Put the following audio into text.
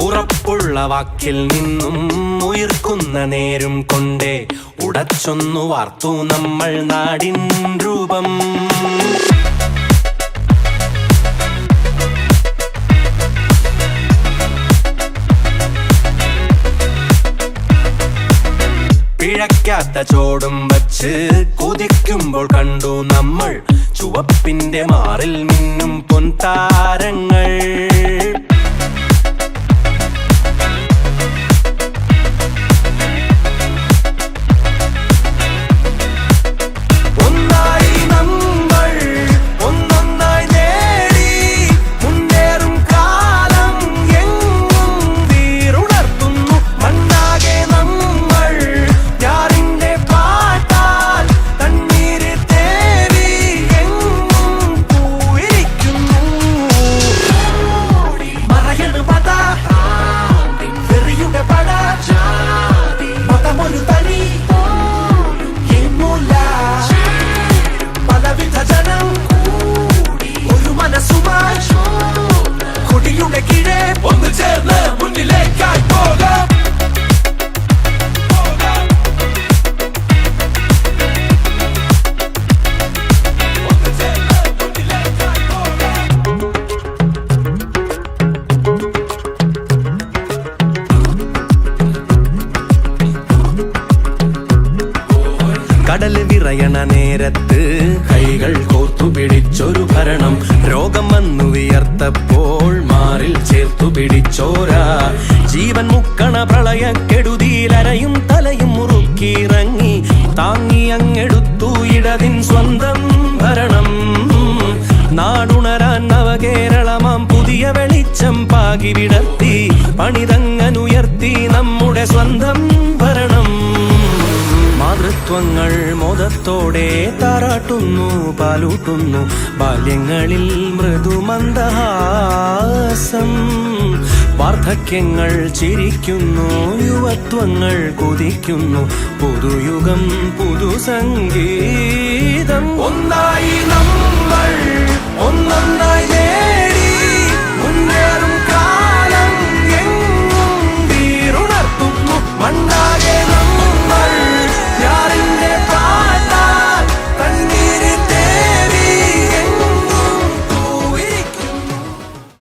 ഉറപ്പുള്ള വാക്കിൽ നിന്നും ഉയർക്കുന്ന നേരും കൊണ്ടേ ഉടച്ചൊന്നു വാർത്തു നമ്മൾ നാടിൻ രൂപം. പിഴയ്ക്കാത്ത ചോടും വച്ച് കുതിക്കുമ്പോൾ കണ്ടു നമ്മൾ ചുവപ്പിന്റെ മാറിൽ മിന്നും പൊൻതാരങ്ങൾ. കടല് വിറയണ നേരത്ത് കൈകൾ കോർത്തു പിടിച്ചൊരു ഭരണം. രോഗം വന്നു വിയർത്തപ്പോൾ മാറിൽ ചേർത്തു പിടിച്ചോരാ. ജീവൻ മുക്കണ പ്രളയക്കെടുതിയിലരയും തലയും മുറുക്കിയിറങ്ങി താങ്ങി അങ്ങെടുത്തു ഇടതിൻ സ്വന്തം ഭരണം. നാടുണരാൻ നവകേരളമാം പുതിയ വെളിച്ചം പാകി വിടർത്തി പണിതങ്ങനുയർത്തി നമ്മുടെ സ്വന്തം ഭരണം. മാതൃത്വങ്ങൾ മോദത്തോടെ താരാട്ടുന്നു പാലൂട്ടുന്നു ബാല്യങ്ങളിൽ മൃദുമന്ദഹാസം. വാർദ്ധക്യങ്ങൾ ചിരിക്കുന്നു യുവത്വങ്ങൾ കുതിക്കുന്നു പുതുയുഗം പുതുസംഗീതം. ഒന്നായി നമ്മൾ ഒന്നൊന്നായി